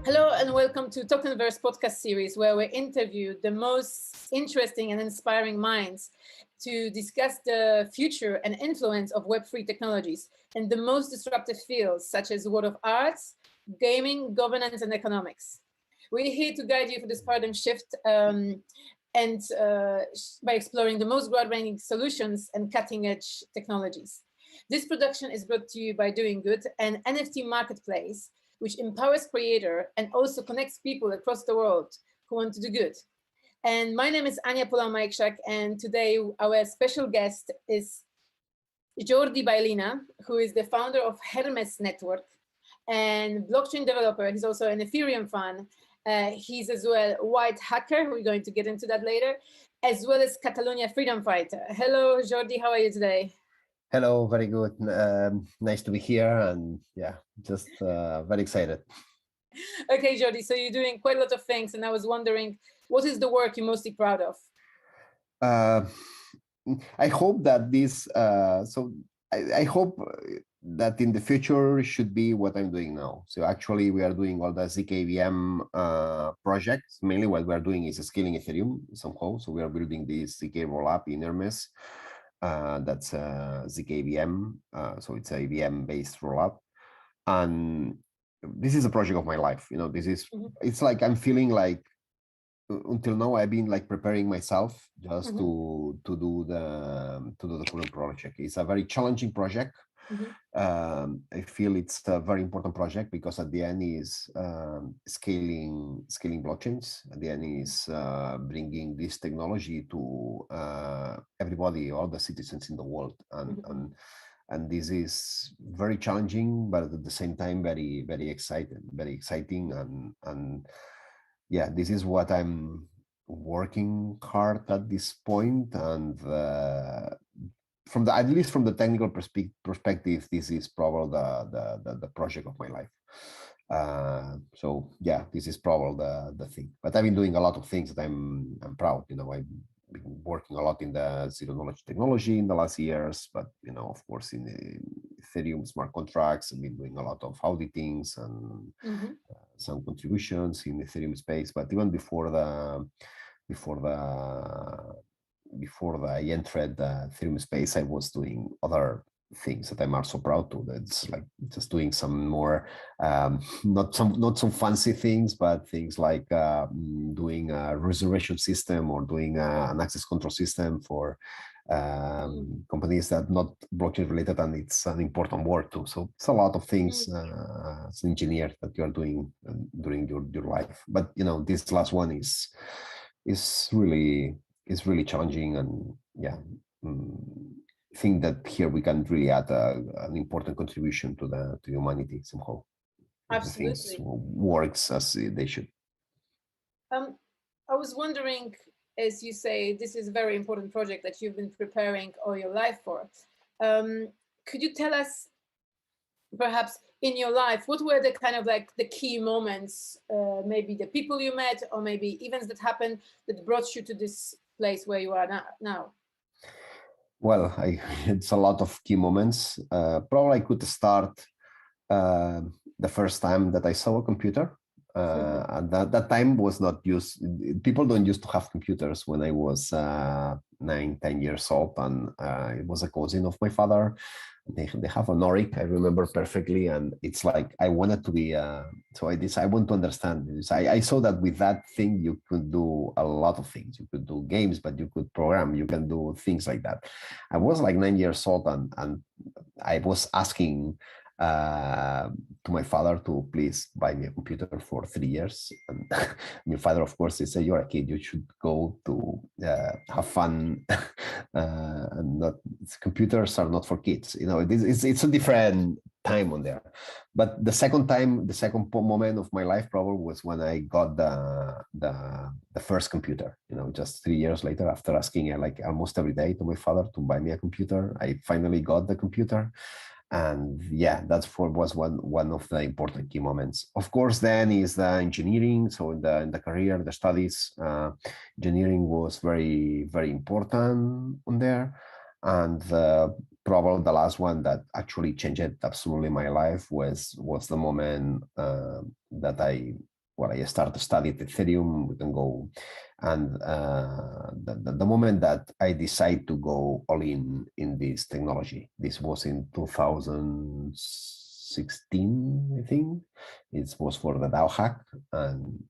Hello and welcome to Tokenverse podcast series, where we interview the most interesting and inspiring minds to discuss the future and influence of Web3 technologies in the most disruptive fields, such as the world of arts, gaming, governance, and economics. We're here to guide you through this paradigm shift by exploring the most groundbreaking solutions and cutting-edge technologies. This production is brought to you by Doing Good, an NFT marketplace which empowers creator and also connects people across the world who want to do good. And my name is Ania Poullain-Majchrzak, and today our special guest is Jordi Baylina, who is the founder of Hermez Network and blockchain developer. He's also an Ethereum fan. He's as well a white hacker. We're going to get into that later, as well as Catalonia Freedom fighter. Hello, Jordi. How are you today? Hello, very good. Nice to be here, and yeah, just very excited. Okay, Jordi, so you're doing quite a lot of things, and I was wondering, what is the work you're mostly proud of? I hope that this, I hope that in the future should be what I'm doing now. So actually we are doing all the zkVM projects. Mainly what we are doing is scaling Ethereum somehow. So we are building this zk rollup in Hermez. That's zkVM, so it's a VM-based rollup, and this is a project of my life. You know, this is it's like I'm feeling like until now I've been like preparing myself just to do the current project. It's a very challenging project. I feel it's a very important project because at the end is scaling blockchains. At the end is bringing this technology to everybody, all the citizens in the world, and this is very challenging, but at the same time very exciting, and yeah, this is what I'm working hard at this point, and at least from the technical perspective, this is probably the project of my life. So yeah, this is probably the thing. But I've been doing a lot of things that I'm proud. You know, I've been working a lot in the zero knowledge technology in the last years. But you know, of course, in the Ethereum smart contracts, I've been doing a lot of auditings and some contributions in the Ethereum space. But even before I entered the Ethereum space, I was doing other things that I'm also proud to. That's like just doing some more, not some fancy things, but things like doing a reservation system or doing an access control system for companies that not blockchain related, and it's an important work too. So it's a lot of things as an engineer that you are doing during your life. But you know, this last one is really challenging, and yeah, I think that here we can really add an important contribution to humanity somehow. Absolutely, things works as they should. I was wondering, as you say, this is a very important project that you've been preparing all your life for. Could you tell us, perhaps in your life, what were the kind of like the key moments, maybe the people you met, or maybe events that happened that brought you to this place where you are now? Well, it's a lot of key moments. Probably I could start the first time that I saw a computer. And that time was not used. People don't used to have computers when I was 9-10 years old, and it was a cousin of my father. They have an Oric, I remember perfectly, and it's like I wanted to be. So I want to understand. I saw that with that thing you could do a lot of things. You could do games, but you could program. You can do things like that. I was like 9 years old, and I was asking to my father to please buy me a computer for 3 years. And my father, of course, he said, "You're a kid. You should go to have fun, and not computers are not for kids." You know, it's a different time on there. But the second moment of my life probably was when I got the first computer. You know, just 3 years later, after asking like almost every day to my father to buy me a computer, I finally got the computer. And yeah, was one of the important key moments. Of course, then is the engineering. So in the career, the studies, engineering was very important on there. And probably the last one that actually changed absolutely my life was the moment that I well, I started to study Ethereum. We can go, and the moment that I decided to go all in this technology, this was in 2016, I think. It was for the DAO hack, and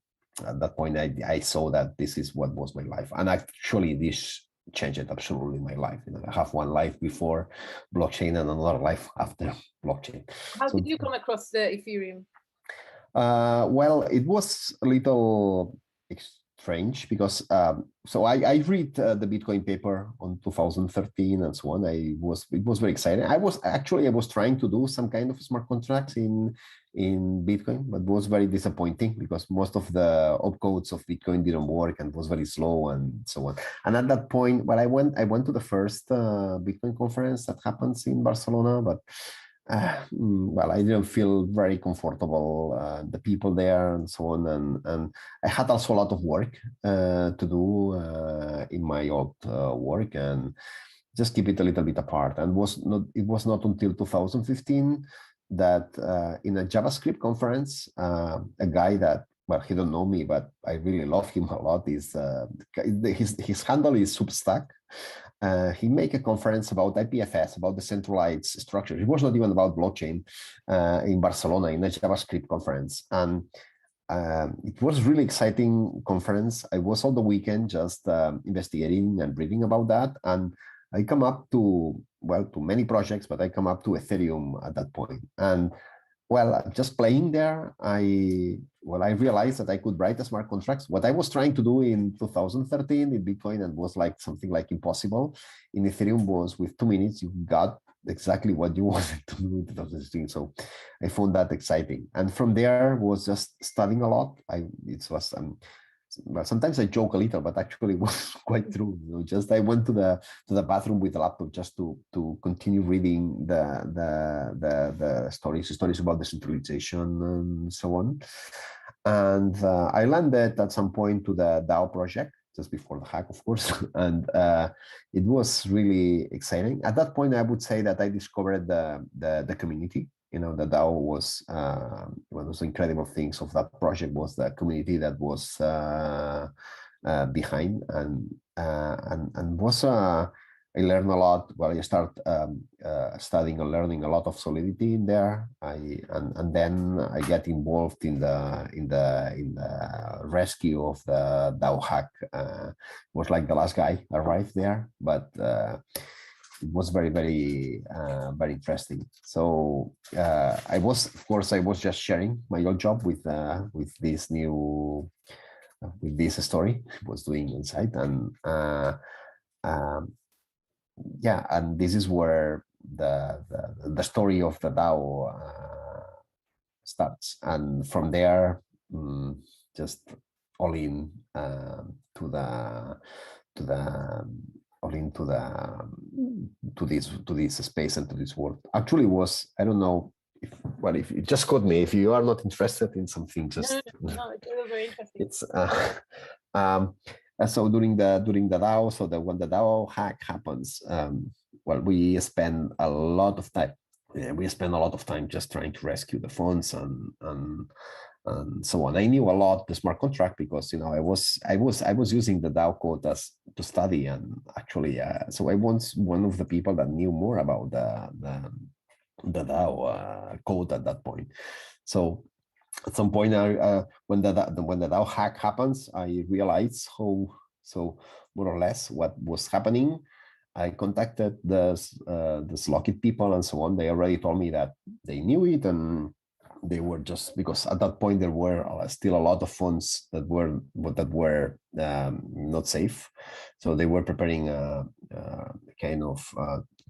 at that point, I saw that this is what was my life, and actually this changed absolutely my life. You know, I have one life before blockchain and another life after blockchain. How did you come across the Ethereum? Well, it was a little strange because so I read the Bitcoin paper on 2013 and so on. It was very exciting. I was trying to do some kind of smart contracts in Bitcoin, but it was very disappointing because most of the opcodes of Bitcoin didn't work and was very slow and so on. And at that point, well, I went to the first Bitcoin conference that happens in Barcelona, but well, I didn't feel very comfortable, the people there and so on. And I had also a lot of work to do in my old work and just keep it a little bit apart. And it was not until 2015 that in a JavaScript conference, a guy that, well, he don't know me, but I really love him a lot, is his handle is Substack. He made a conference about IPFS, about the centralized structure. It was not even about blockchain in Barcelona in a JavaScript conference. And it was really exciting conference. I was all the weekend just investigating and reading about that. And I come up to, well, to many projects, but I come up to Ethereum at that point. And well, just playing there, I realized that I could write a smart contracts. What I was trying to do in 2013 in Bitcoin and was like something like impossible. In Ethereum was with 2 minutes, you got exactly what you wanted to do in 2016. So I found that exciting. And from there was just studying a lot. Well, sometimes I joke a little, but actually it was quite true. You know, just I went to the bathroom with a laptop just to continue reading the stories about decentralization and so on. And I landed at some point to the DAO project just before the hack, of course, and it was really exciting. At that point, I would say that I discovered the community. You know, the DAO was one of those incredible things of that project was the community that was behind, and was I learned a lot. Well, I start studying and learning a lot of Solidity in there. And then I get involved in the rescue of the DAO hack. Was like the last guy arrived there, but it was very, very, very interesting. So I was just sharing my old job with this new, with this story I was doing inside, and yeah, and this is where the story of the DAO starts, and from there, just all in to this space and to this world. Actually, was, I don't know if you just caught me. If you are not interested in something, just no, it's very interesting. It's so during the DAO, so that when the DAO hack happens, well, we spend a lot of time. Yeah, we spend a lot of time just trying to rescue the funds and so on. I knew a lot the smart contract because, you know, I was using the DAO code to study, and actually, so I was one of the people that knew more about the DAO code at that point. So at some point, when the DAO hack happens, I realized how, so more or less what was happening. I contacted the Slockit people and so on. They already told me that they knew it, and they were just, because at that point there were still a lot of funds that were not safe, so they were preparing a kind of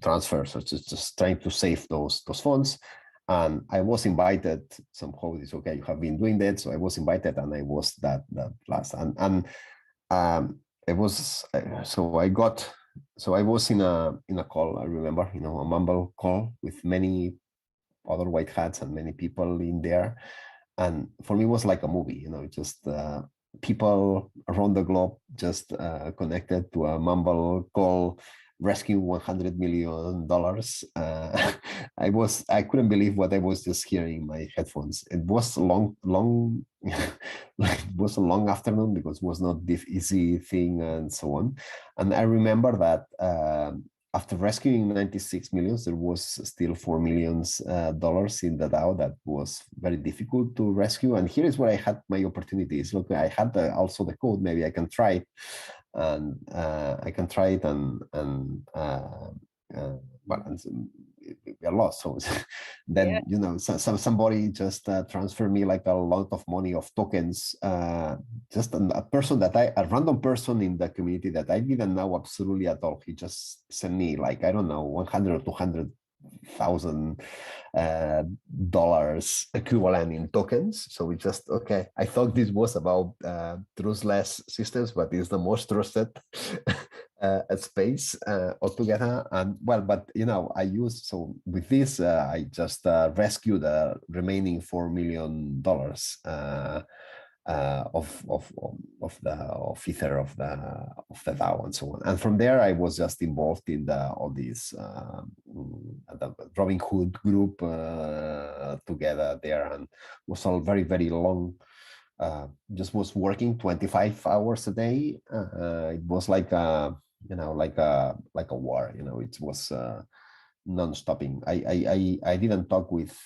transfer, so just trying to save those funds. And I was invited somehow. It's okay, you have been doing that, so I was invited, and I was that last, and it was so I was in a call. I remember, you know, a Mumble call with many other white hats and many people in there, and for me it was like a movie, you know, just people around the globe just connected to a Mumble call, rescue $100 million. I couldn't believe what I was just hearing in my headphones. It was a long it was a long afternoon because it was not this easy thing and so on. And I remember that after rescuing 96 millions, there was still $4 million in the DAO that was very difficult to rescue. And here is where I had my opportunities. Look, I had also the code. Maybe I can try it, and I can try it, and we are lost. So then, you know, somebody just transferred me like a lot of money of tokens. Just a person that a random person in the community that I didn't know absolutely at all. He just sent me like, I don't know, 100 or 200,000 dollars equivalent in tokens. So we just, okay, I thought this was about trustless systems, but it's the most trusted space altogether. And well, but you know, I use, so with this I just rescued the remaining $4 million of Ether of the DAO and so on. And from there, I was just involved in all these the Robin Hood group together there, and was all very, very long. Just was working 25 hours a day. It was like a, you know, like a war. You know, it was non-stopping. I didn't talk with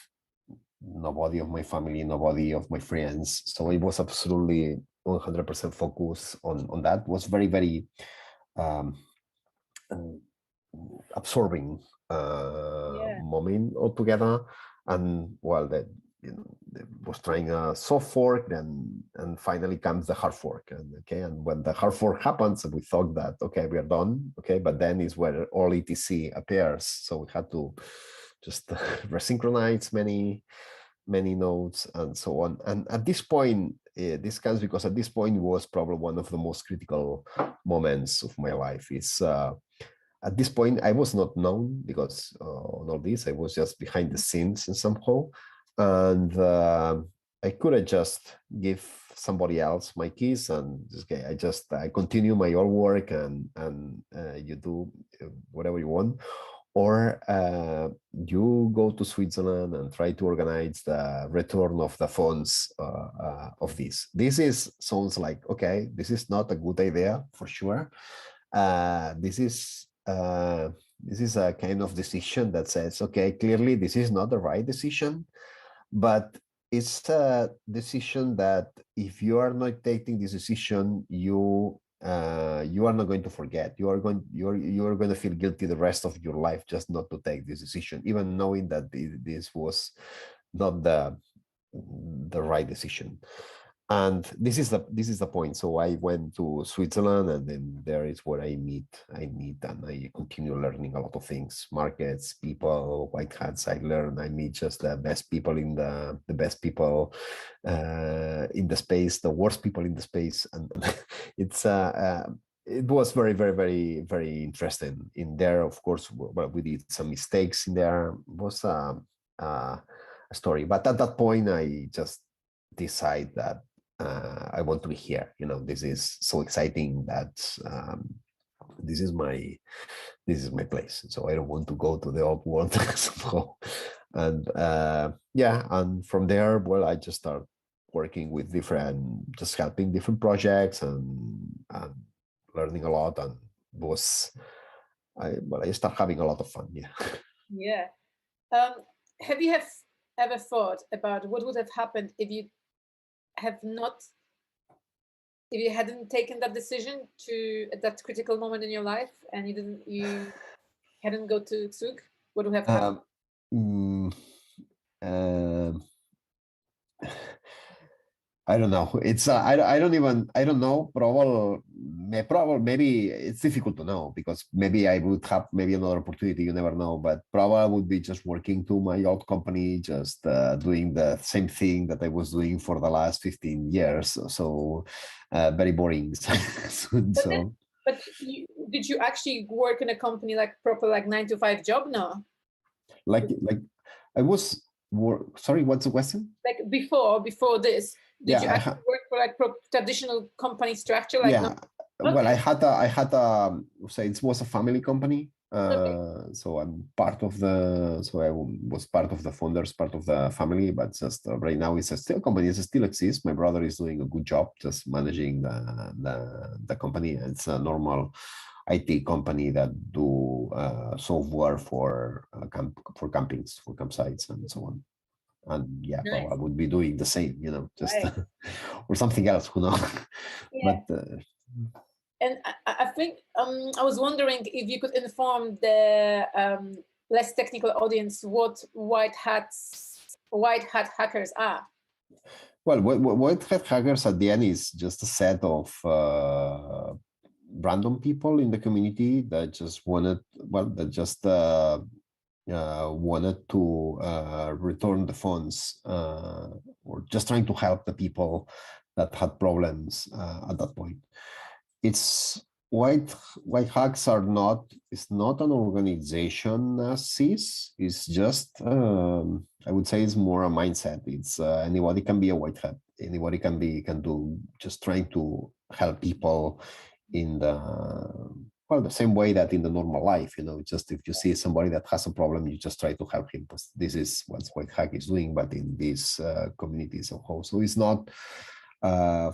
nobody of my family, nobody of my friends. So it was absolutely 100% focused on that. It was very, very absorbing moment altogether. And well, that, you know, was trying a soft fork, and finally comes the hard fork. And okay, and when the hard fork happens, we thought that okay, we are done. Okay, but then is where all ETC appears. So we had to just resynchronize many nodes and so on. And at this point, this comes because at this point was probably one of the most critical moments of my life. It's at this point I was not known because on all this I was just behind the scenes in somehow, and I could have just give somebody else my keys and okay, I continue my own work and you do whatever you want. Or you go to Switzerland and try to organize the return of the funds of this. This sounds like, okay, this is not a good idea for sure. This is a kind of decision that says, okay, clearly this is not the right decision, but it's a decision that if you are not taking this decision, you are not going to forget. You are going to feel guilty the rest of your life just not to take this decision, even knowing that this was not the right decision. And this is the point. So I went to Switzerland, and then there is where I meet, and I continue learning a lot of things: markets, people, white hats. I meet just the best people in the best people in the space, the worst people in the space, and it's it was very, very, very, very interesting in there. Of course, well, we did some mistakes in there. It was a story, but at that point, I just decide that I want to be here. You know, this is so exciting that this is my place. So I don't want to go to the old world somehow. And yeah, and from there, well, I just start working with just helping different projects and learning a lot, and I start having a lot of fun. Yeah. Yeah. Have you ever thought about what would have happened if you hadn't taken that decision at that critical moment in your life, and you hadn't go to Zug? What would have happened? I don't know. It's I don't know. Probably maybe it's difficult to know, because maybe I would have another opportunity. You never know. But probably I would be just working to my old company, just doing the same thing that I was doing for the last 15 years. So very boring. But did you actually work in a company like proper 9-to-5 job? No. Like I was. Sorry, what's the question? Like before this, did you actually work for traditional company structure? Well, I had say it was a family company. Okay. So I'm part of so I was part of the founders, part of the family, but just right now it's a still company. It still exists. My brother is doing a good job just managing the company. It's a normal IT company that do software for campings, for campsites and so on. And yeah, Nice. well, I would be doing the same, just Right. or something else, who knows? Yeah. But And I think I was wondering if you could inform the less technical audience what white hat hackers are. well, white hat hackers at the end is just a set of random people in the community that just wanted to return the funds or just trying to help the people that had problems at that point. It's white hacks are not, it's not an organization as is, it's just I would say it's more a mindset. It's anybody can be a white hat, anybody can do just trying to help people in the same way that in the normal life, just if you see somebody that has a problem, you just try to help him. This is what white hack is doing, but in these communities of whole. So it's not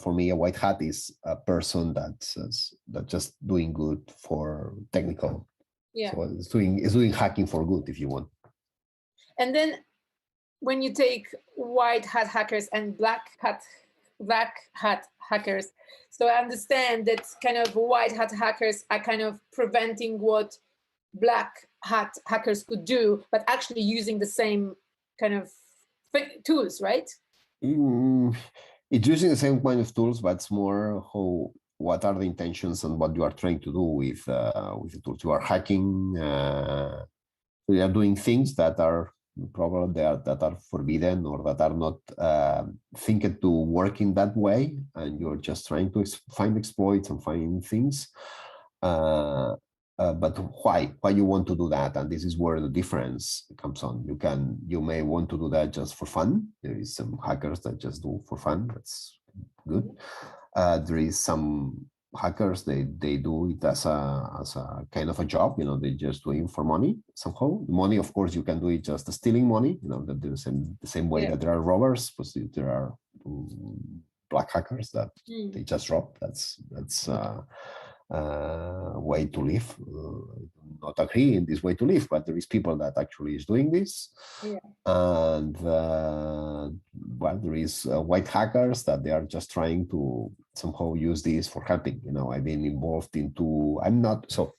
for me, a white hat is a person that just doing good for technical. Yeah. So it's doing hacking for good, if you want. And then when you take white hat hackers and black hat hackers, so I understand that kind of white hat hackers are kind of preventing what black hat hackers could do, but actually using the same kind of tools, right? It's using the same kind of tools, but it's more what are the intentions and what you are trying to do with the tools. You are hacking. You are doing things that are probably that are forbidden or that are not thinked to work in that way, and you're just trying to find exploits and find things. But why you want to do that? And this is where the difference comes on. You may want to do that just for fun. There is some hackers that just do for fun. That's good. There is some hackers, they do it as a kind of a job. They just do it for money somehow. Money, of course, you can do it just stealing money. That the same way that there are robbers, but there are black hackers that they just rob. That's way to live. Not agree in this way to live, but there is people that actually is doing this. Yeah. And there is white hackers that they are just trying to somehow use this for helping. I've been involved into. I'm not so.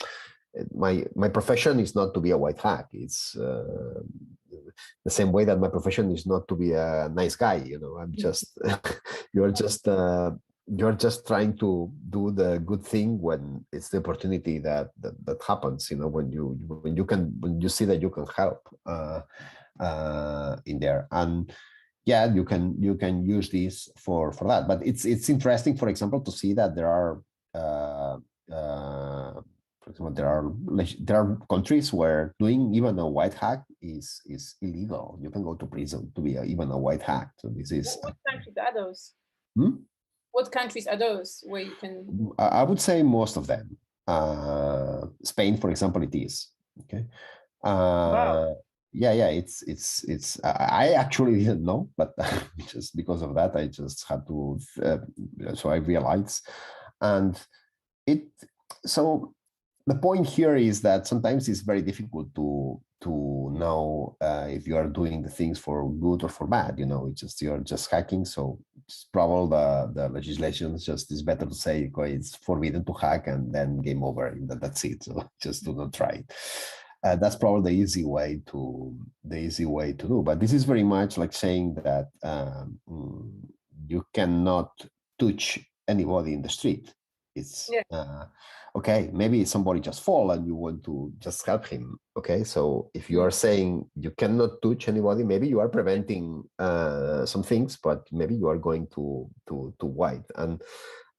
My profession is not to be a white hack. It's the same way that my profession is not to be a nice guy. I'm just you're just trying to do the good thing when it's the opportunity that happens. When you see that you can help in there, and yeah, you can use this for that. But it's interesting, for example, to see that there are for example, there are countries where doing even a white hack is illegal. You can go to prison to be even a white hack. So this is. What countries are those? What countries are those where you can? I would say most of them. Spain, for example, it is. Okay. Wow. Yeah. It's. I actually didn't know, but just because of that, I just had to. So I realized, and so the point here is that sometimes it's very difficult to know if you are doing the things for good or for bad. You're just hacking, so it's probably the legislation just is better to say, okay, it's forbidden to hack, and then game over. That's it. So just do not try it. That's probably the easy way to do. But this is very much like saying that you cannot touch anybody in the street. It's okay, maybe somebody just fall and you want to just help him. Okay, so if you are saying you cannot touch anybody, maybe you are preventing some things, but maybe you are going to white. And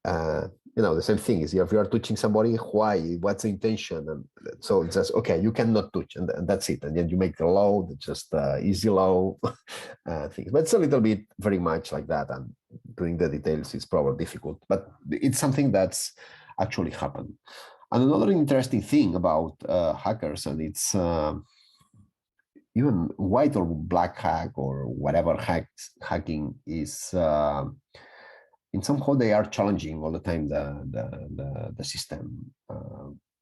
the same thing is, if you are touching somebody, why? What's the intention? And so it's just, okay, you cannot touch, and that's it. And then you make the law, just easy law things. But it's a little bit very much like that. And doing the details is probably difficult, but it's something that's actually happen. And another interesting thing about hackers, and it's even white or black hack or whatever hacking is, in somehow they are challenging all the time the system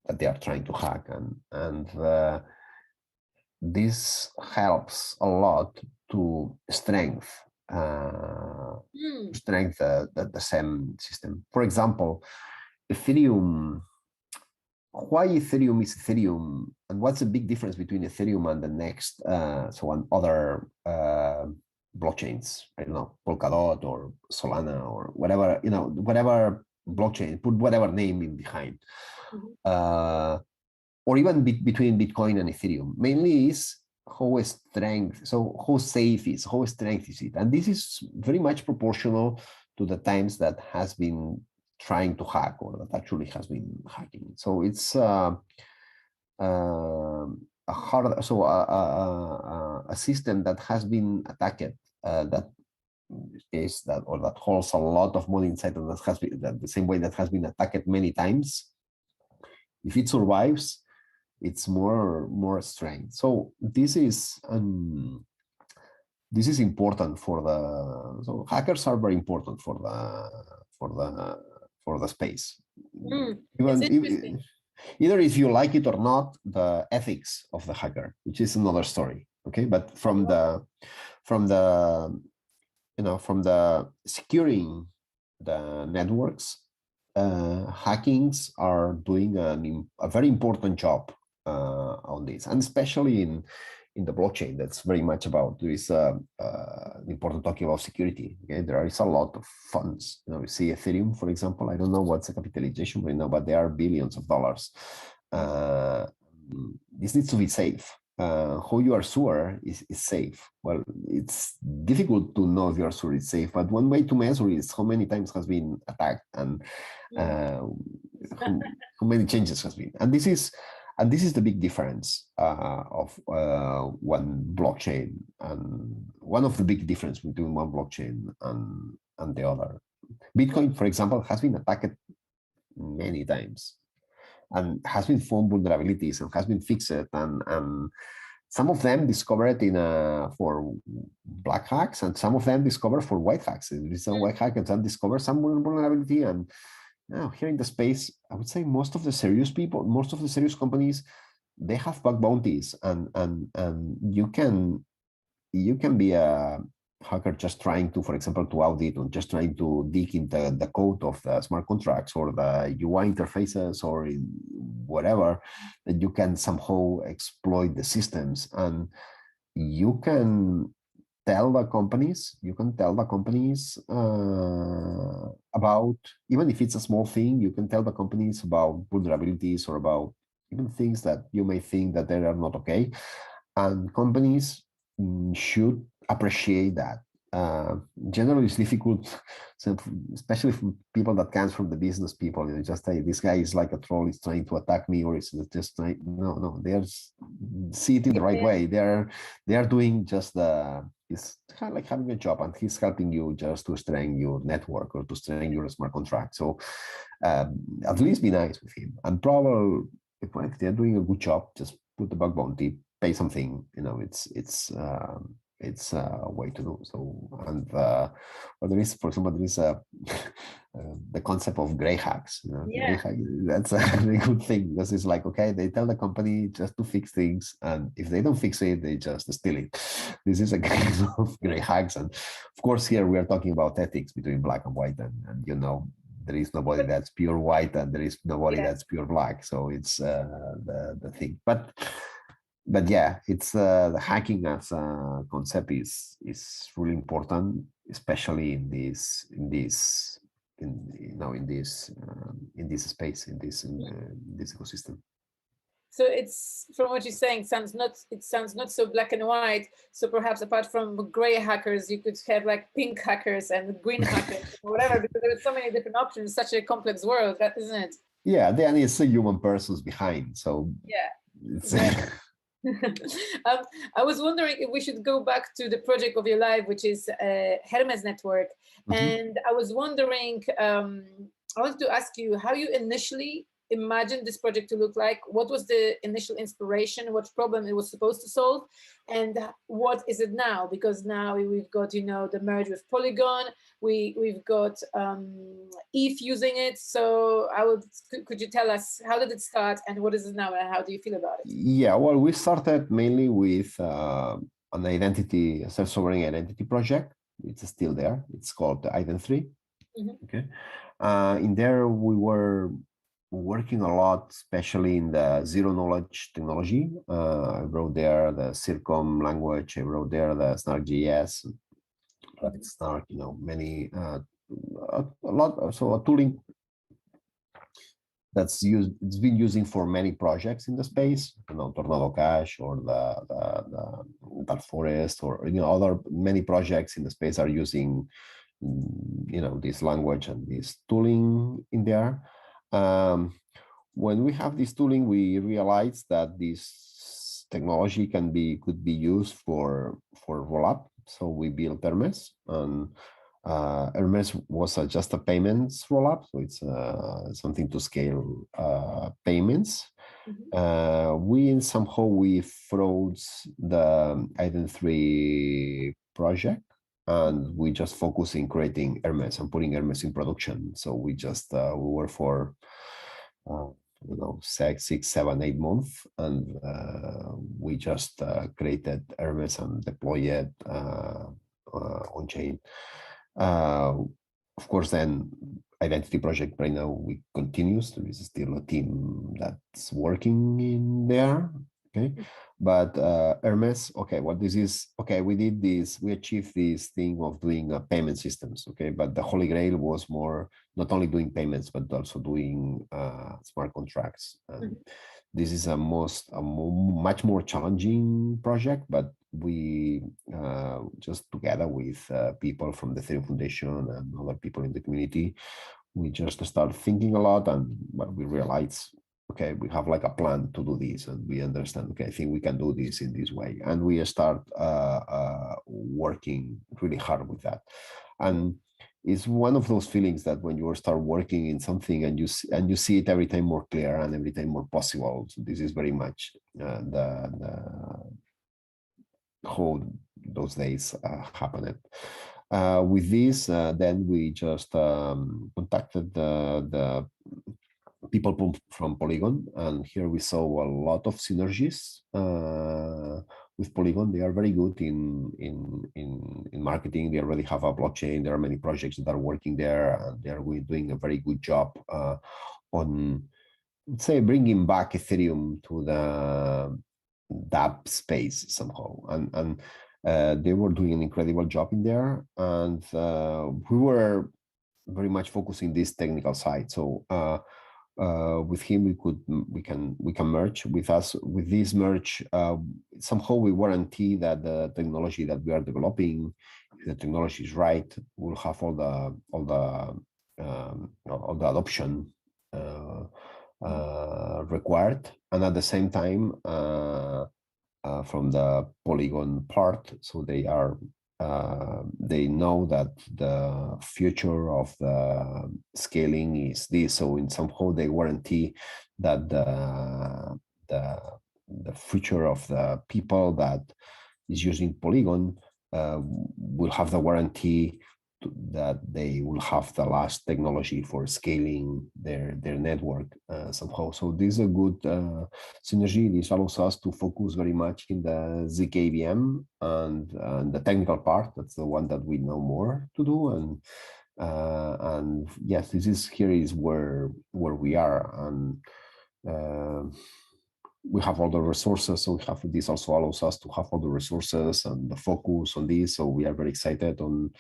that they are trying to hack, and this helps a lot to strengthen the same system. For example, Ethereum. Why Ethereum is Ethereum, and what's the big difference between Ethereum and the next other blockchains? I don't know, Polkadot or Solana or whatever, whatever blockchain, put whatever name in behind. Or even between Bitcoin and Ethereum, mainly is how strength, so how safe is, how strength is it? And this is very much proportional to the times that has been trying to hack or that actually has been hacking. So it's a system that has been attacked that holds a lot of money inside, and that has been the same way that has been attacked many times. If it survives, it's more strength. So this is important for the. So hackers are very important for the space. Either if you like it or not, the ethics of the hacker, which is another story. Okay, but from the securing the networks, hackings are doing a very important job on this, and especially in the blockchain. That's very much about this important talking about security. Okay, there is a lot of funds. We see Ethereum, for example. I don't know what's the capitalization right now, but there are billions of dollars. This needs to be safe. How you are sure is safe. Well, it's difficult to know if you are sure it's safe, but one way to measure is how many times has been attacked and how many changes has been. And this is the big difference of one blockchain, and one of the big difference between one blockchain and the other. Bitcoin, for example, has been attacked many times and has been found vulnerabilities and has been fixed, and some of them discovered for black hacks, and some of them discovered for white hacks. There is some white hack and some discover some vulnerability. And here in the space, I would say most of the serious people, most of the serious companies, they have bug bounties, and you can be a hacker just trying to, for example, to audit or just trying to dig into the code of the smart contracts or the UI interfaces or whatever, that you can somehow exploit the systems. And you can tell the companies, about, even if it's a small thing, you can tell the companies about vulnerabilities or about even things that you may think that they are not okay. And companies should appreciate that. Generally, it's difficult, especially from people that comes from the business people. Just say this guy is like a troll, he's trying to attack me, or is just trying. No, they are see it in the right way. They are doing just it's kind of like having a job, and he's helping you just to strengthen your network or to strengthen your smart contract. So at least be nice with him, and probably if they're doing a good job, just put the bug bounty, pay something. It's a way to do so. And there is, for example, there is the concept of gray hacks. Gray hack, that's a very good thing, because it's like, okay, they tell the company just to fix things, and if they don't fix it, they just steal it. This is a case of gray hacks. And of course, here we are talking about ethics between black and white, and there is nobody that's pure white, and there is nobody that's pure black. So it's the thing. But yeah, it's the hacking as a concept is really important, especially in this space, in this ecosystem. So it's, from what you're saying, it sounds not so black and white. So perhaps apart from gray hackers, you could have like pink hackers and green hackers or whatever, because there are so many different options. Such a complex world, that isn't it? Yeah, then it's a human persons behind. So yeah. I was wondering if we should go back to the project of your life, which is Hermez Network. And I was wondering, I wanted to ask you how you initially imagined this project to look like. What was the initial inspiration? What problem it was supposed to solve? And what is it now? Because now we've got, you know, the merge with Polygon. We've got ETH using it. So could you tell us, how did it start and what is it now and how do you feel about it? Yeah, well, we started mainly with an identity, a self-sovereign identity project. It's still there. It's called the Ident3. Okay. In there, we were working a lot, especially in the zero-knowledge technology. I wrote there the Circom language. I wrote there the Snark.js, Snark, you know, many, a lot. So a tooling that's used, it's been using for many projects in the space, you know, Tornado Cash or the Dark Forest, or, you know, other many projects in the space are using, you know, this language and this tooling in there. When we have this tooling, we realized that this technology could be used for rollup. So we built Hermez, and Hermez was just a payments rollup, so it's something to scale payments. We froze the Ident3 project, and we just focus in creating Hermez and putting Hermez in production. So we just we were for you know, 6, 7, 8 months, and we just created Hermez and deployed it on chain. Of course, then identity project right now we continues. There is still a team that's working in there. Okay, but Hermez, okay, what this is, okay, we did this, we achieved this thing of doing payment systems, okay, but the Holy Grail was more not only doing payments, but also doing smart contracts. This is a much more challenging project, but we just together with people from the Ethereum Foundation and other people in the community, we just start thinking a lot, and what we realize, okay, we have like a plan to do this, and we understand, okay, I think we can do this in this way, and we start working really hard with that. And it's one of those feelings that when you start working in something and you see it every time more clear and every time more possible. So this is very much how those days happened. With this, then we just contacted the people from Polygon, and here we saw a lot of synergies with Polygon. They are very good in marketing. They already have a blockchain. There are many projects that are working there, and they are doing a very good job on, let's say, bringing back Ethereum to the DApp space somehow. And they were doing an incredible job in there, and we were very much focusing this technical side. So with him, we can merge with us. With this merge, somehow we guarantee that the technology that we are developing, if the technology is right, we'll have all the adoption required, and at the same time from the Polygon part, so they know that the future of the scaling is this. So in somehow they guarantee that the future of the people that is using Polygon will have the guarantee that they will have the last technology for scaling their network somehow. So this is a good synergy. This allows us to focus very much in the zkVM and the technical part. That's the one that we know more to do. And yes, here is where we are, and we have all the resources. So this also allows us to have all the resources and the focus on this. So we are very excited on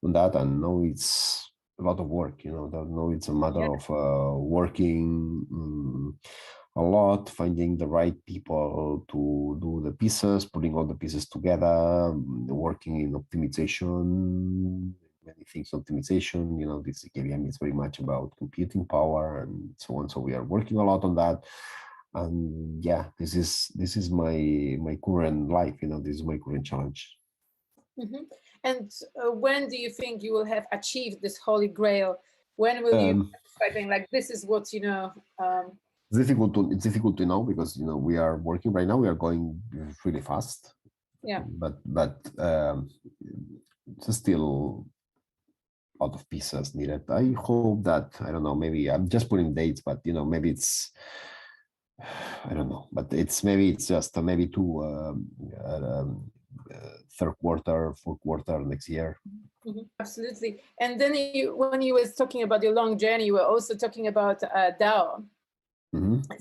that, and now it's a lot of work, you know. Now it's a matter of working a lot, finding the right people to do the pieces, putting all the pieces together, working in optimization, many things optimization. You know, this KVM is very much about computing power and so on. So we are working a lot on that. And yeah, this is my current life, you know. This is my current challenge. And when do you think you will have achieved this holy grail When will you start saying like, this is what, you know? It's difficult to know because, you know, we are working right now, we are going really fast. Yeah. But it's still a lot of pieces needed. I hope that, I don't know, maybe I'm just putting dates, but, you know, maybe it's, I don't know, but maybe it's just maybe third quarter, fourth quarter next year. Absolutely. And then when you was talking about your long journey, you were also talking about DAO.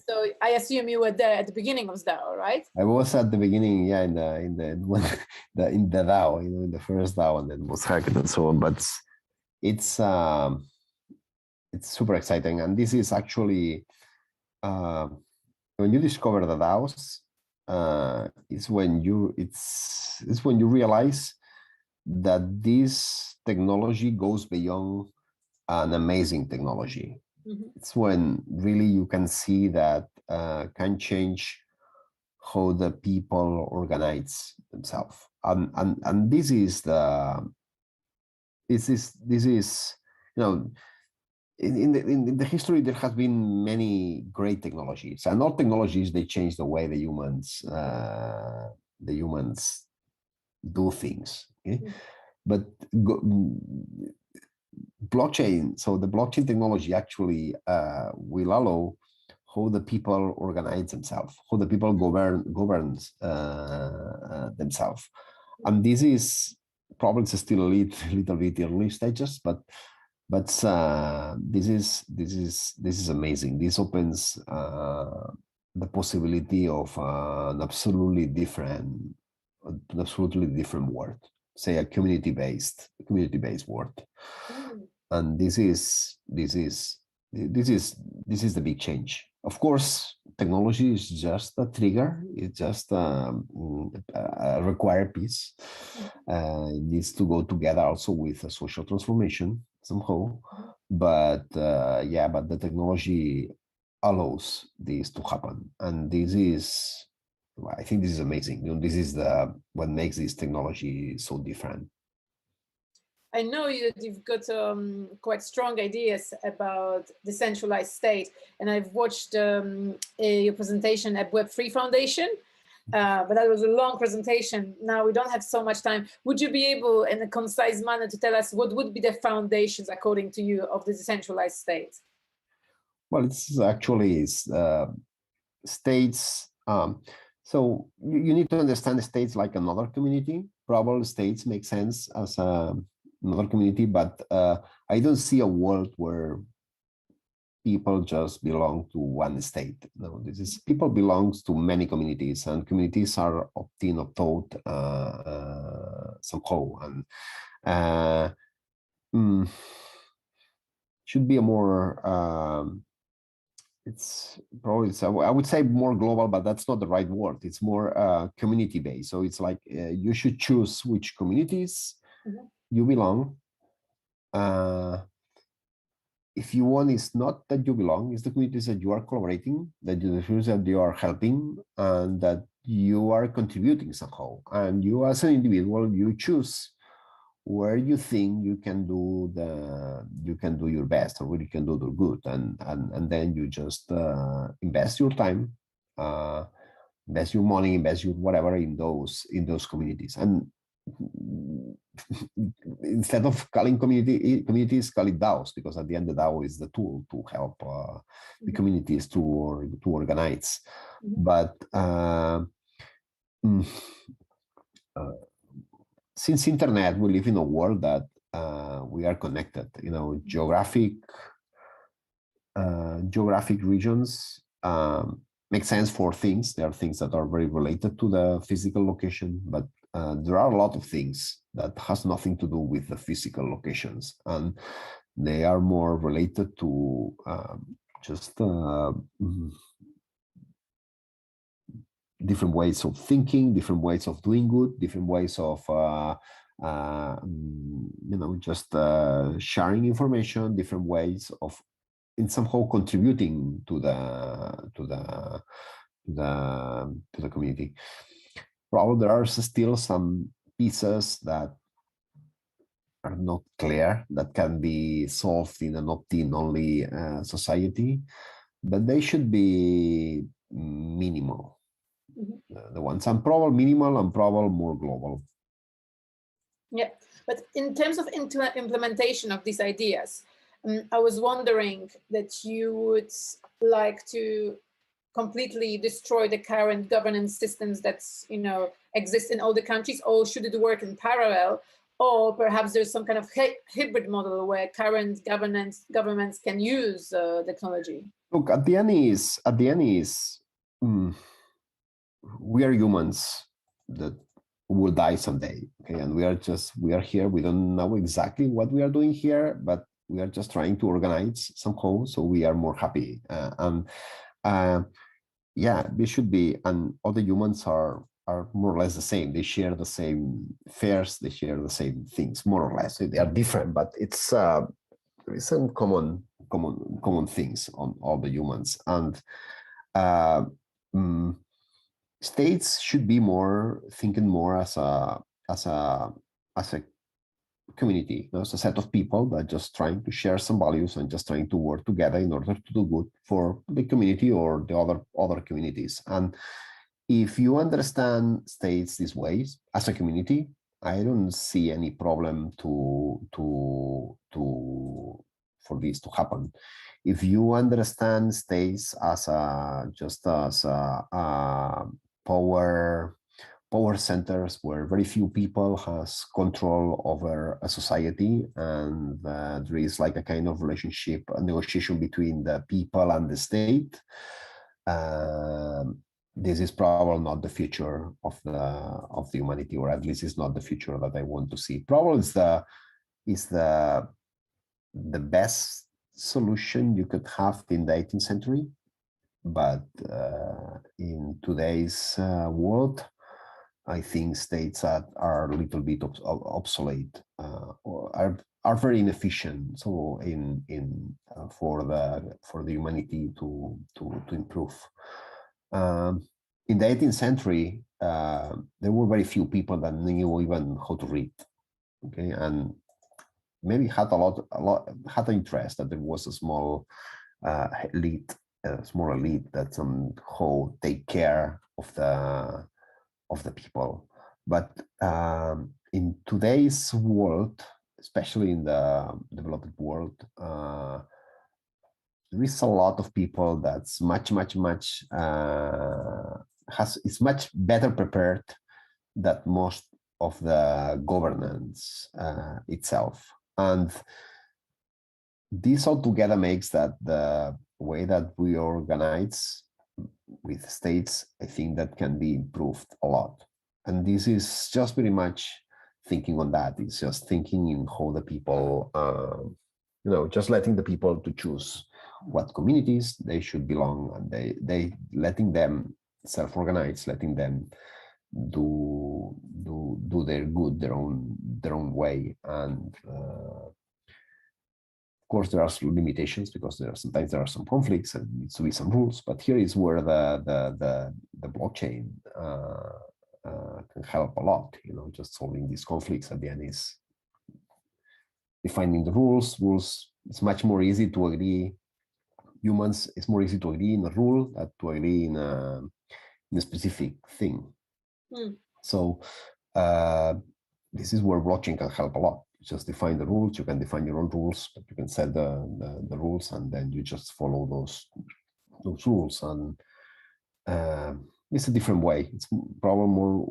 So I assume you were there at the beginning of DAO, right? I was at the beginning, yeah, in the DAO, you know, in the first DAO, and then was hacked and so on. But it's super exciting, and this is actually when you discover the DAOs, it's when you realize that this technology goes beyond an amazing technology. It's when really you can see that can change how the people organize themselves, and this is you know, in the history there has been many great technologies, and all technologies, they change the way the humans do things. Okay? But blockchain, so the blockchain technology actually will allow how the people organize themselves, how the people governs themselves, and this is probably still a little bit early stages, but this is amazing. This opens the possibility of an absolutely different world, say a community-based world. And this is the big change. Of course, technology is just a trigger. It's just a required piece. It needs to go together also with a social transformation somehow. But yeah, but the technology allows this to happen, and this is, I think this is amazing. You know, this is what makes this technology so different. I know you've got quite strong ideas about decentralized state, and I've watched your presentation at Web3 Foundation, but that was a long presentation. Now we don't have so much time. Would you be able, in a concise manner, to tell us what would be the foundations, according to you, of the decentralized state? Well, it's actually states. So you need to understand the states like another community. Probably states make sense as another community, but I don't see a world where people just belong to one state. No, this is, people belongs to many communities, and communities are opt-in, opt-out somehow, and should be a more it's probably, I would say more global, but that's not the right word. It's more community based. So it's like you should choose which communities you belong. If you want, it's not that you belong, it's the communities that you are collaborating, that you are helping, and that you are contributing somehow. And you as an individual, you choose where you think you can do your best, or where you can do the good, and then you just invest your time, invest your money, invest your whatever in those communities. And instead of calling communities, call it DAOs, because at the end the DAO is the tool to help the communities to organize. But since internet, we live in a world that we are connected. You know, geographic regions make sense for things. There are things that are very related to the physical location, but there are a lot of things that has nothing to do with the physical locations, and they are more related to just different ways of thinking, different ways of doing good, different ways of you know, just sharing information, different ways of in somehow contributing to the community. Probably there are still some pieces that are not clear, that can be solved in an opt-in only society, but they should be minimal. The ones, and probably minimal and probably more global. Yeah, but in terms of implementation of these ideas, I was wondering that you would like to completely destroy the current governance systems that exist in all the countries, or should it work in parallel? Or perhaps there's some kind of hybrid model where current governments can use technology. Look, at the end is we are humans that will die someday. Okay, and we are here. We don't know exactly what we are doing here, but we are just trying to organize somehow so we are more happy. Yeah, we should be, and all the humans are more or less the same. They share the same fears, they share the same things, more or less. They are different, but it's there is some common things on all the humans. And states should be thinking more as a community, as a set of people that just trying to share some values and just trying to work together in order to do good for the community or the other communities. And if you understand states these ways as a community, I don't see any problem for this to happen. If you understand states as just as power centers where very few people has control over a society, and there is like a kind of relationship, a negotiation between the people and the state, this is probably not the future of the humanity, or at least it's not the future that I want to see. Probably is the best solution you could have in the 18th century, but in today's world, I think states that are a little bit obsolete or are very inefficient. So for the humanity to improve. In the 18th century, there were very few people that knew even how to read. Okay, and maybe had had an interest that there was a small elite that somehow take care of the people. But in today's world, especially in the developed world, there is a lot of people that's much is much better prepared than most of the governance itself. And this altogether makes that the way that we organize with states, I think that can be improved a lot. And this is just very much thinking on that. It's just thinking in how the people, just letting the people to choose what communities they should belong, and they letting them self-organize, letting them do their good their own way. And of course there are some limitations, because sometimes there are some conflicts and needs to be some rules, but here is where the blockchain can help a lot. Just solving these conflicts at the end is defining the rules. It's much more easy to agree. Humans, it's more easy to agree in a rule than to agree in a specific thing. So this is where blockchain can help a lot. Just define the rules. You can define your own rules, but you can set the rules, and then you just follow those rules. And it's a different way. It's probably more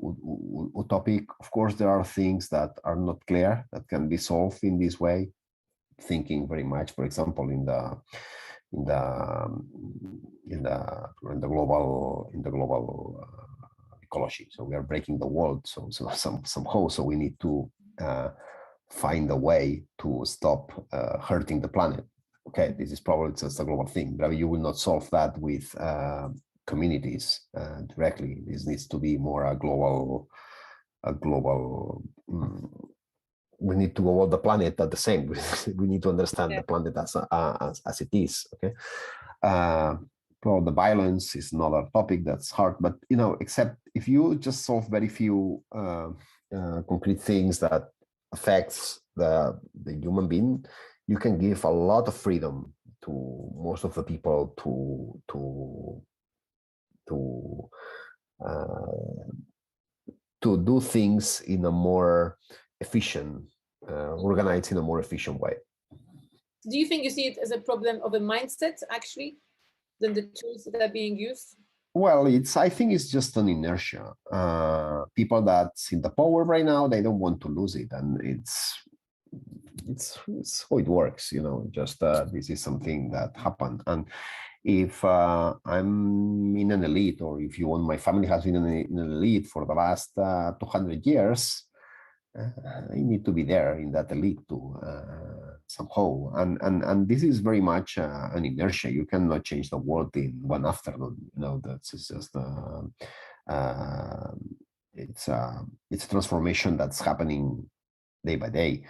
utopic. Of course, there are things that are not clear that can be solved in this way. Thinking very much, for example, in the global ecology. So we are breaking the world. So somehow, so we need to find a way to stop hurting the planet. Okay, this is probably just a global thing, but you will not solve that with communities directly. This needs to be more a global. We need to go all the planet at the same. We need to understand the planet as it is. Okay. Well, the violence is another topic that's hard, but except if you just solve very few concrete things that affects the human being, you can give a lot of freedom to most of the people to do things in a more efficient, organized in a more efficient way. Do you think you see it as a problem of a mindset, actually, than the tools that are being used? Well, I think it's just an inertia. People that's in the power right now, they don't want to lose it, and it's how it works, just this is something that happened. And if I'm in an elite, or if you want, my family has been in an elite for the last 200 years, I need to be there in that elite too, somehow. And this is very much an inertia. You cannot change the world in one afternoon. That's just it's a transformation that's happening day by day.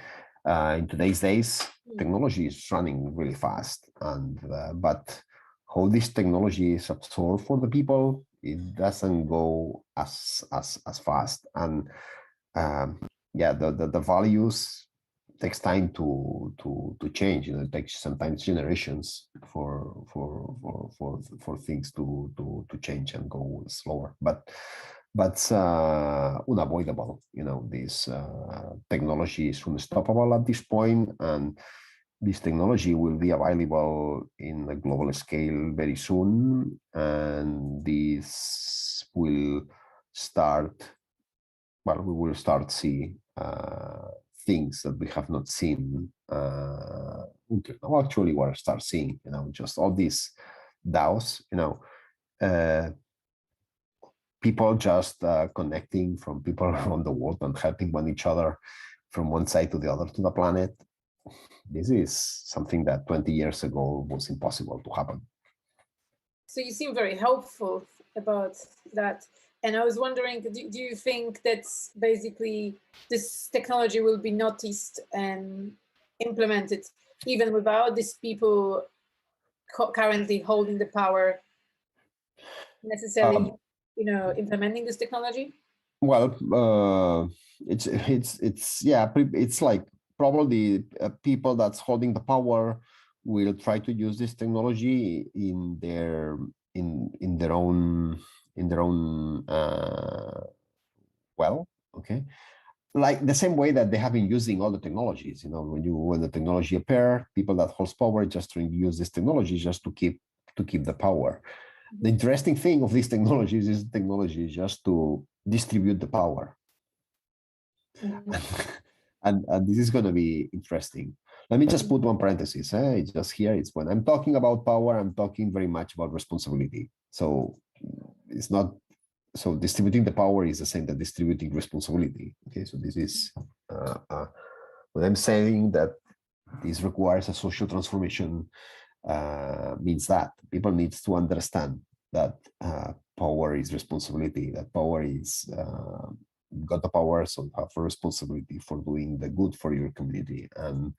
In today's days, technology is running really fast, and but how this technology is absorbed for the people, it doesn't go as fast. And yeah, the values takes time to change. It takes sometimes generations for things to change and go slower. But unavoidable. This technology is unstoppable at this point, and this technology will be available in a global scale very soon, and this will start. Well, we will start see things that we have not seen until now. Actually, we'll start seeing, just all these DAOs, people just connecting from people around the world and helping one each other from one side to the other to the planet. This is something that 20 years ago was impossible to happen. So you seem very helpful about that. And I was wondering, do you think that basically this technology will be noticed and implemented even without these people currently holding the power necessarily, implementing this technology? Well, it's like probably people that's holding the power will try to use this technology in their own well, okay, like the same way that they have been using all the technologies. When the technology appear, people that holds power just trying to use this technology just to keep the power. The interesting thing of these technologies is just to distribute the power. And this is going to be interesting. Let me just put one parenthesis. It's just here. It's when I'm talking about power, I'm talking very much about responsibility. So it's not, so distributing the power is the same as distributing responsibility. Okay, so this is when I'm saying that this requires a social transformation, means that people need to understand that power is responsibility, that power is got the power, so you have a responsibility for doing the good for your community. And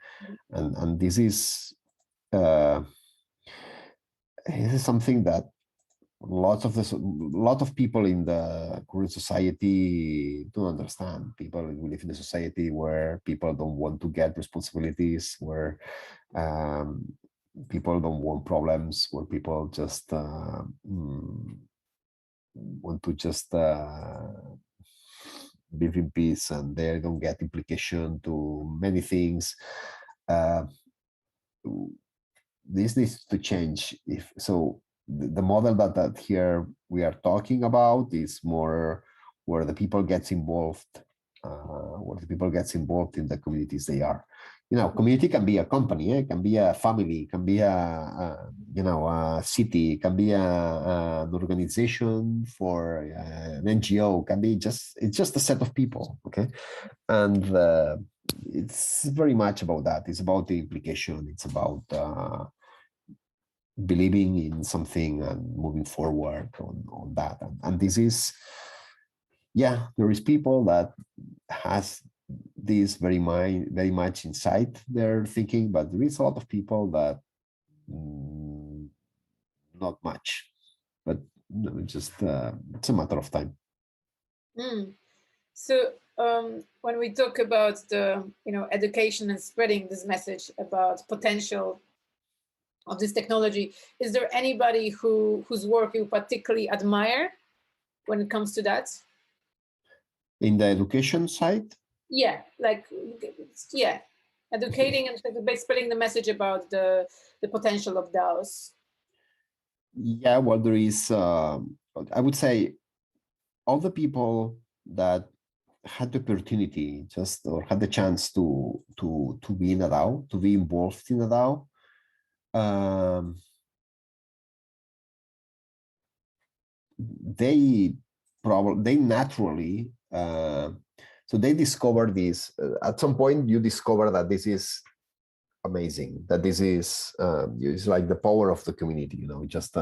this is something that a lot of people in the current society don't understand. We live in a society where people don't want to get responsibilities, where people don't want problems, where people just want to just live in peace, and they don't get implication to many things. This needs to change. The model that here we are talking about is more where the people gets involved, in the communities they are. Community can be a company, it can be a family, it can be a city, it can be an organization for an NGO, can be it's just a set of people, okay? And it's very much about that. It's about the implication. It's about believing in something and moving forward on that. And this is, there is people that has this very much inside their thinking, but there is a lot of people that not much, but just it's a matter of time. So when we talk about the education and spreading this message about potential of this technology, is there anybody whose work you particularly admire when it comes to that? In the education side? Yeah, like, yeah, educating and spreading the message about the potential of DAOs. Yeah, well, there is, I would say, all the people that had the opportunity just or had the chance to be in a DAO, to be involved in a DAO, they naturally so they discover this at some point. You discover that this is amazing, that this is it's like the power of the community, just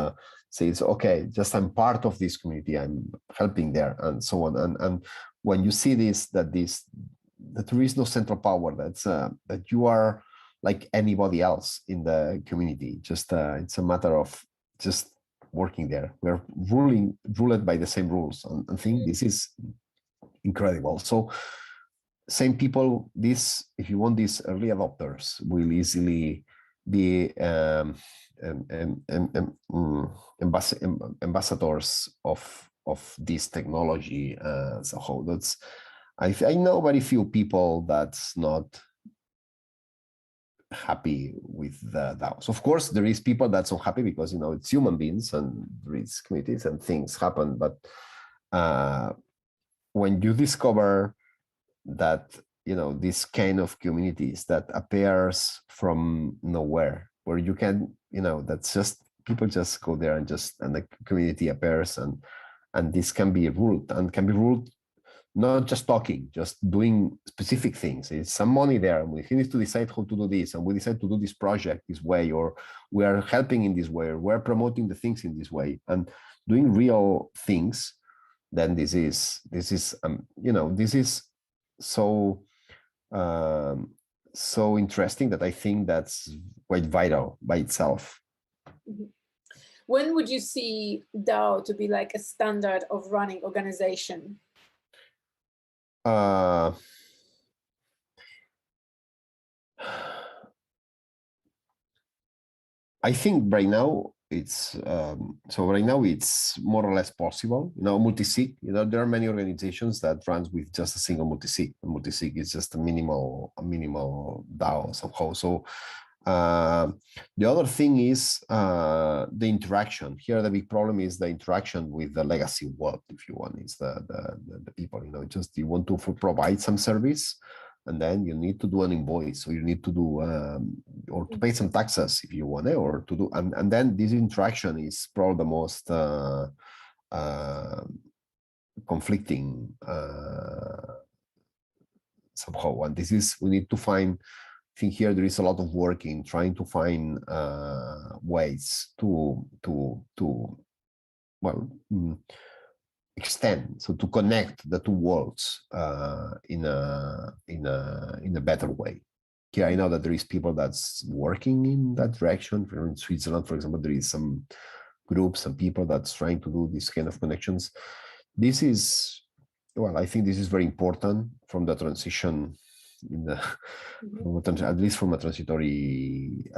says, okay, just I'm part of this community, I'm helping there, and so on. And when you see this, that there is no central power, that you are like anybody else in the community, just it's a matter of just working there. We're ruled by the same rules, and I think this is incredible. So same people, if you want, these early adopters will easily be ambassadors of this technology. So that's, I know very few people that's not happy with the DAOs. Of course, there is people that's unhappy because it's human beings and there is communities and things happen. But when you discover that this kind of communities that appears from nowhere, where you can that's just people just go there and the community appears, and this can be ruled not just talking, just doing specific things. It's some money there, and we need to decide how to do this, and we decide to do this project this way, or we are helping in this way, or we're promoting the things in this way, and doing real things. Then this is so so interesting that I think that's quite vital by itself. Mm-hmm. When would you see DAO to be like a standard of running organization? I think right now it's right now it's more or less possible. Multi-sig. There are many organizations that runs with just a single multi-sig. Multi-sig is just a minimal DAO somehow. So the other thing is the interaction. Here, the big problem is the interaction with the legacy world. If you want, it's the people. Just you want to provide some service, and then you need to do an invoice, so you need to do or to pay some taxes if you want it, or to do, and then this interaction is probably the most conflicting somehow. And this is, we need to find. I think here there is a lot of work in trying to find ways to extend, so to connect the two worlds in a better way. Here, I know that there is people that's working in that direction. In Switzerland, for example, there is some groups and people that's trying to do this kind of connections. This is, well, I think this is very important from the transition in the at least from a transitory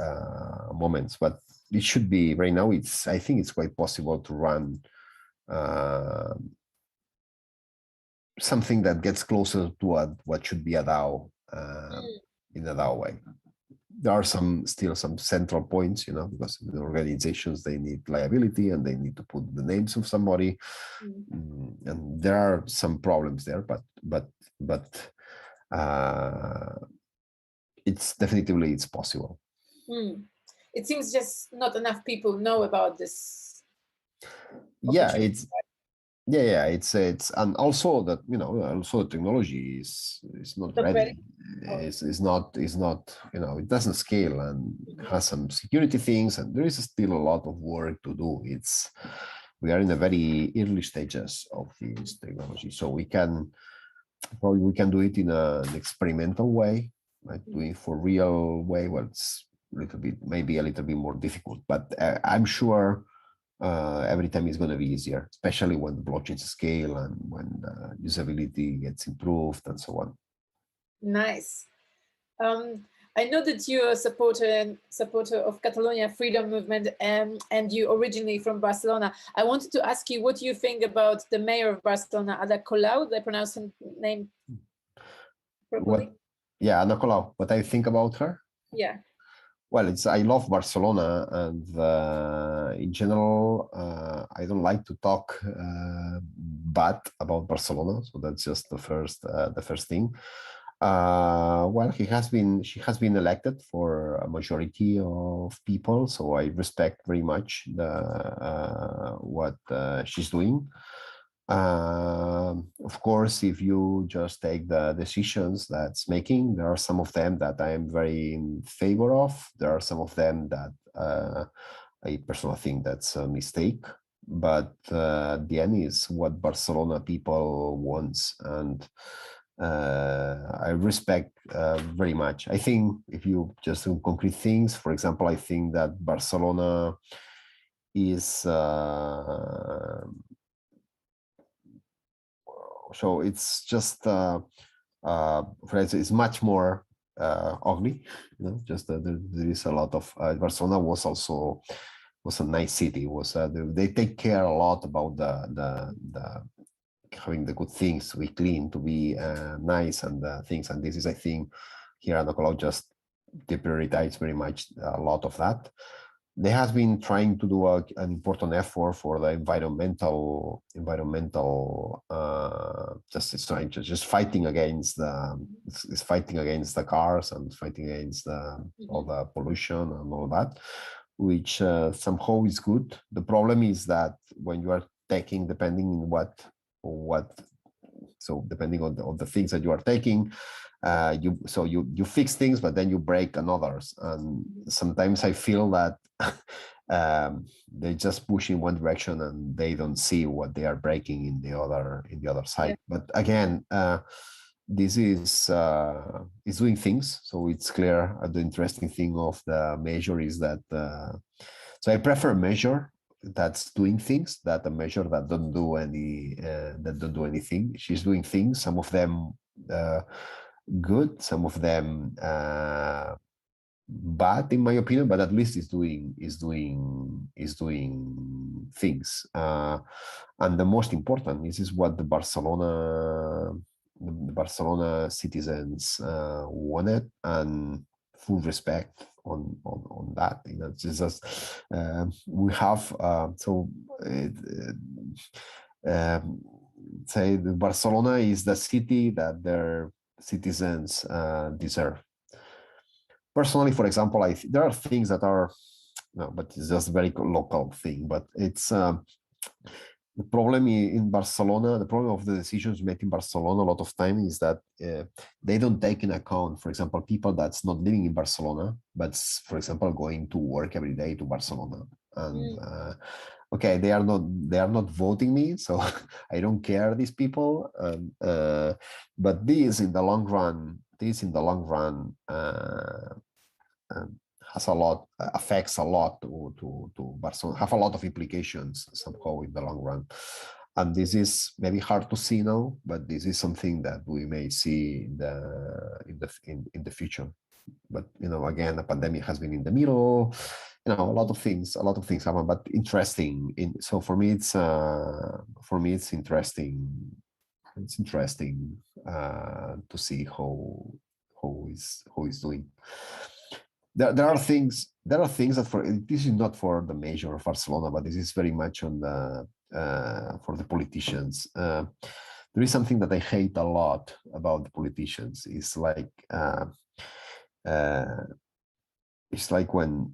moments, but it should be right now. I think it's quite possible to run something that gets closer to what should be a DAO in a DAO way. There are still some central points, because the organizations, they need liability and they need to put the names of somebody, and there are some problems there. But it's definitively possible. It seems just not enough people know about this. Yeah, it's and also that also the technology is not ready. Is not it doesn't scale and has some security things, and there is still a lot of work to do. We are in the very early stages of this technology, so we can do it in an experimental way, like doing for real way. Well, it's maybe a little bit more difficult, but I'm sure every time it's going to be easier, especially when the blockchains scale and when usability gets improved and so on. Nice. I know that you're a supporter of Catalonia Freedom movement, and you originally from Barcelona. I wanted to ask you what you think about the mayor of Barcelona, Ada Colau. Did I pronounce her name properly? Yeah, Ada Colau. What I think about her? Yeah. Well, I love Barcelona, and in general, I don't like to talk bad about Barcelona. So that's just the first thing. Well, she has been elected for a majority of people, so I respect very much what she's doing. Of course, if you just take the decisions that's making, there are some of them that I am very in favor of. There are some of them that I personally think that's a mistake. But the end is what Barcelona people wants, and I respect very much. I think if you just do concrete things, for example, I think that Barcelona is so it's just for instance, it's much more ugly. You know, just there is a lot of Barcelona was a nice city. They take care a lot about the having the good things to be clean, to be nice, and things. And this is, I think, here at Nicolau just they prioritize very much a lot of that. They have been trying to do an important effort for the environmental just fighting against the cars and fighting against all the pollution and all that, which somehow is good. The problem is that when you are taking, depending on depending on the things that you are taking, you fix things, but then you break others. And sometimes I feel that they just push in one direction and they don't see what they are breaking in the other side. Yeah. But again, this is doing things, so it's clear. The interesting thing of the measure is that so I prefer a measure that's doing things that a measure that don't do anything. She's doing things, some of them good, some of them bad in my opinion, but at least is doing things. And the most important, this is what the Barcelona citizens wanted, and full respect on that. You know, it's just we have say that Barcelona is the city that their citizens deserve. Personally, for example, there are things that are but it's just a very local thing. But it's the problem in Barcelona, the problem of the decisions made in Barcelona a lot of time is that they don't take in account, for example, people that's not living in Barcelona, but for example, going to work every day to Barcelona. And okay, they are not voting me, so I don't care, these people. But this in the long run affects a lot to Barcelona, have a lot of implications somehow in the long run. And this is maybe hard to see now, but this is something that we may see in the future. But you know, again, the pandemic has been in the middle. You know, a lot of things happen, but interesting. So for me, it's interesting. It's interesting to see how is doing. There are things that this is not for the mayor of Barcelona, but this is very much on the for the politicians. There is something that I hate a lot about the politicians. It's like when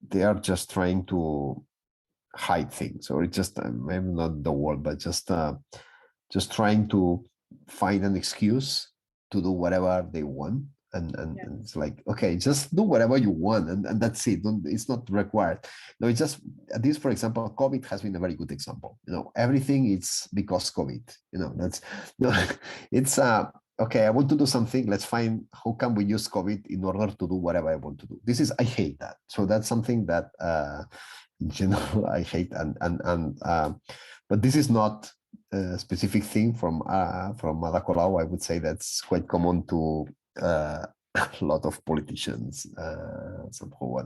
they are just trying to hide things, or it's just maybe not the word, but just trying to find an excuse to do whatever they want. And it's like, okay, just do whatever you want, and that's it. It's not required. No, it's just this. For example, COVID has been a very good example. You know, everything it's because COVID. You know, that's it's okay. I want to do something. Let's find how can we use COVID in order to do whatever I want to do. I hate that. So that's something that in general, I hate but this is not a specific thing from Madacolau. I would say that's quite common to a lot of politicians somehow,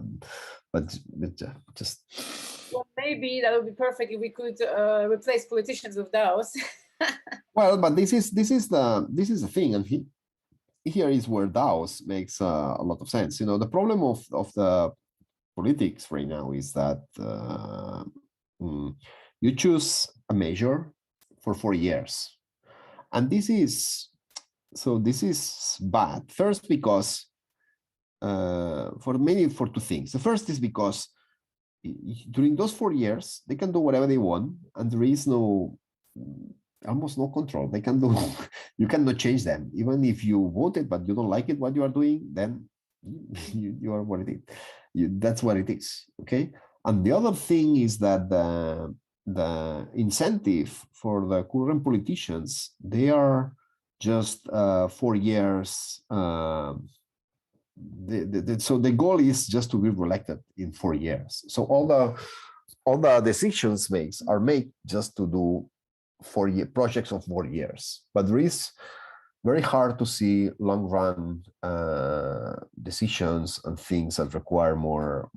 but just. Well, maybe that would be perfect if we could replace politicians with DAOs. Well, but this is the thing, and here is where DAOs makes a lot of sense. You know, the problem of the politics right now is that you choose a measure for 4 years, and this is bad. First, because for two things. The first is because during those 4 years they can do whatever they want, and there is almost no control. They can do you cannot change them. Even if you voted but you don't like it what you are doing, then you are what it is. That's what it is. Okay. And the other thing is that the incentive for the current politicians, they are just 4 years. So the goal is just to be reelected in 4 years. So all the decisions are made just to do 4-year projects of 4 years. But there is very hard to see long-run decisions and things that require more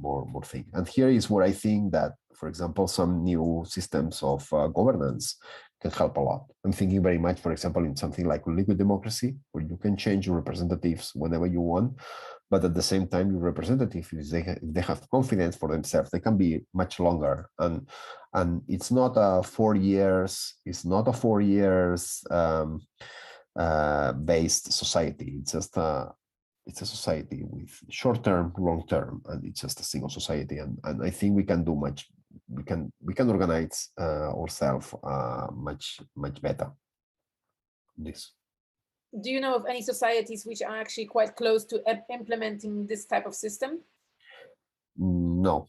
things. And here is where I think that, for example, some new systems of governance can help a lot. I'm thinking very much, for example, in something like liquid democracy, where you can change your representatives whenever you want, but at the same time, your representatives, if they have confidence for themselves, they can be much longer. And it's not a 4 years. It's not a 4 years. Based society. It's just it's a society with short-term, long-term, and it's just a single society. And I think we can do much. We can organize ourselves much better. This. Do you know of any societies which are actually quite close to implementing this type of system? No,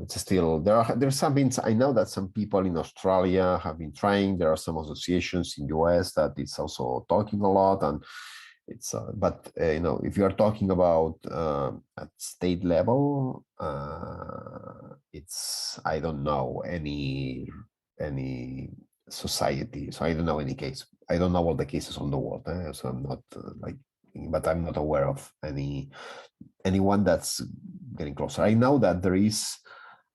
it's still there's some. I know that some people in Australia have been trying. There are some associations in US that it's also talking a lot, and it's but you know, if you are talking about at state level, it's I don't know any society. So I don't know any case. I don't know all the cases on the world. So I'm not but I'm not aware of anyone that's getting closer. I know that there is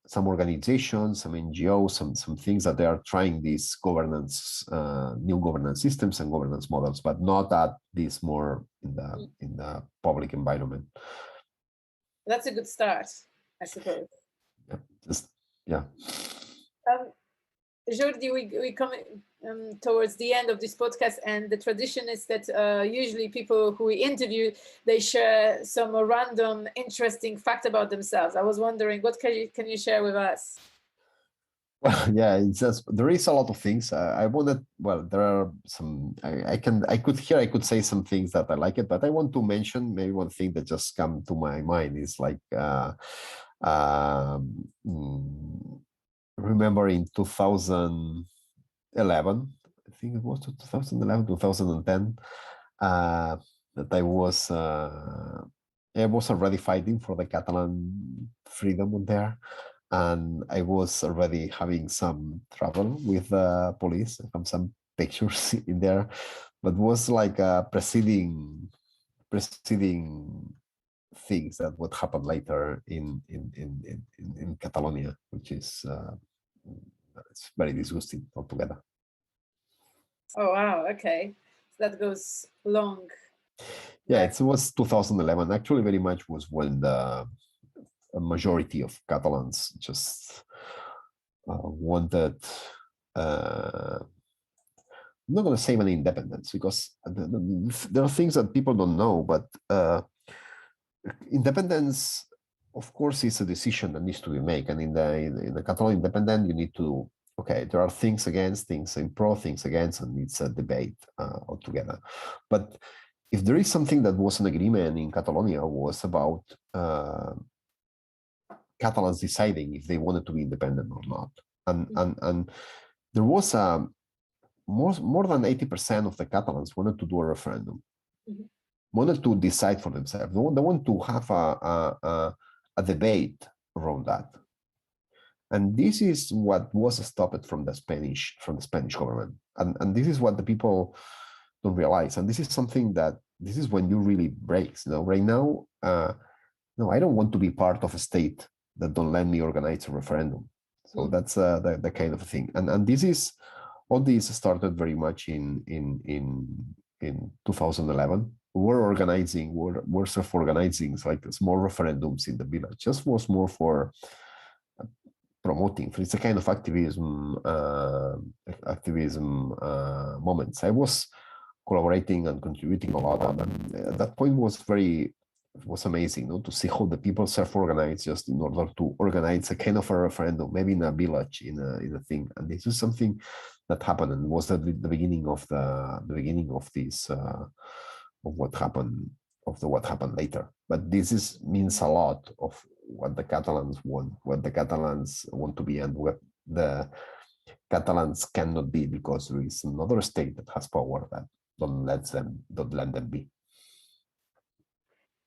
some organizations, some NGOs, some things that they are trying these governance, new governance systems and governance models, but not at this more in the public environment. That's a good start, I suppose. Yeah. Jordi, we come towards the end of this podcast, and the tradition is that usually people who we interview, they share some random interesting fact about themselves. I was wondering, what can you share with us? Well, yeah, it's just there is a lot of things. I wanted. Well, there are some. I could say some things that I like it, but I want to mention maybe one thing that just come to my mind is like. Remember in 2011, I think it was 2011, 2010, that I was already fighting for the Catalan freedom there, and I was already having some trouble with the police. I have some pictures in there, but was like a preceding things that would happen later in Catalonia, which is it's very disgusting altogether. Oh wow! Okay, so that goes long. Yeah, it was 2011. Actually, very much was when the majority of Catalans just wanted. I'm not going to say any independence because there are things that people don't know, but independence, of course, is a decision that needs to be made. And in the Catalan independent, you need to, okay, there are things against, things in pro, things against, and it's a debate altogether. But if there is something that was an agreement in Catalonia, was about Catalans deciding if they wanted to be independent or not. And there was more than 80% of the Catalans wanted to do a referendum. Mm-hmm. Wanted to decide for themselves. They want to have a debate around that. And this is what was stopped from the Spanish government. And this is what the people don't realize. And this is something that, this is when you really breaks. Right now, no, I don't want to be part of a state that don't let me organize a referendum. So that's the kind of thing. And this is, all this started very much in 2011. We're self-organizing, so like small referendums in the village. Just was more for promoting. It's a kind of activism moments. I was collaborating and contributing a lot, and at that point was amazing, to see how the people self-organize just in order to organize a kind of a referendum, maybe in a village, in a thing. And this is something that happened, and was the beginning of this of what happened later. But this means a lot of what the Catalans want to be, and what the Catalans cannot be, because there is another state that has power that don't let them be.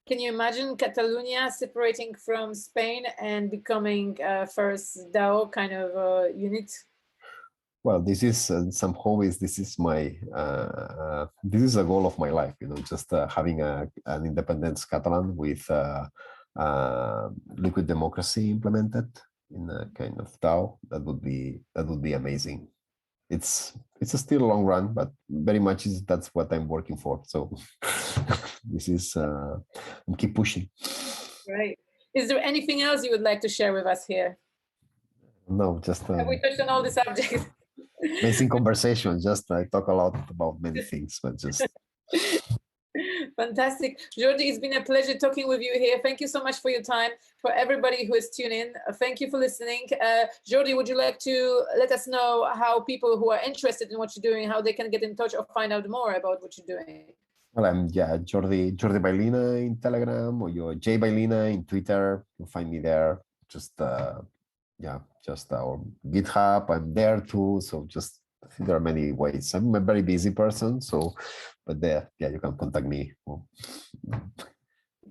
Can you imagine Catalonia separating from Spain and becoming first DAO kind of unit? Well, this is somehow this is my this is a goal of my life. Just having an independent Catalan with liquid democracy implemented in a kind of DAO. That would be amazing. It's still a long run, but very much that's what I'm working for. So this is keep pushing. Right. Is there anything else you would like to share with us here? No, just have we touched on all the subjects? Amazing conversation. Just I talk a lot about many things, but just fantastic. Jordi, it's been a pleasure talking with you here. Thank you so much for your time. For everybody who is tuned in, thank you for listening. Jordi, would you like to let us know how people who are interested in what you're doing, how they can get in touch or find out more about what you're doing? Well, I'm Jordi Baylina in Telegram, or your J Baylina in Twitter. You'll find me there. Just just our GitHub. I'm there too. So just, I think there are many ways. I'm a very busy person, so but there, you can contact me.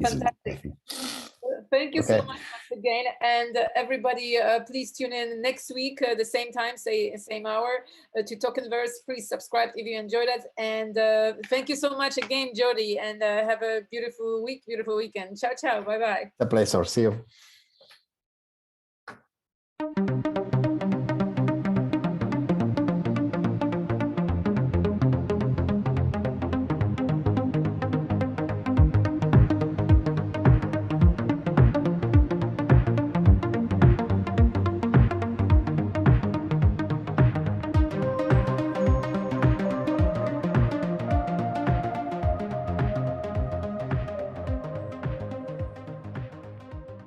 Fantastic. Thank you so much once again, and everybody, please tune in next week, the same time, same hour, to Tokenverse. Please subscribe if you enjoyed it, and thank you so much again, Jordi, and have a beautiful week, beautiful weekend. Ciao, ciao, bye bye. A pleasure. See you.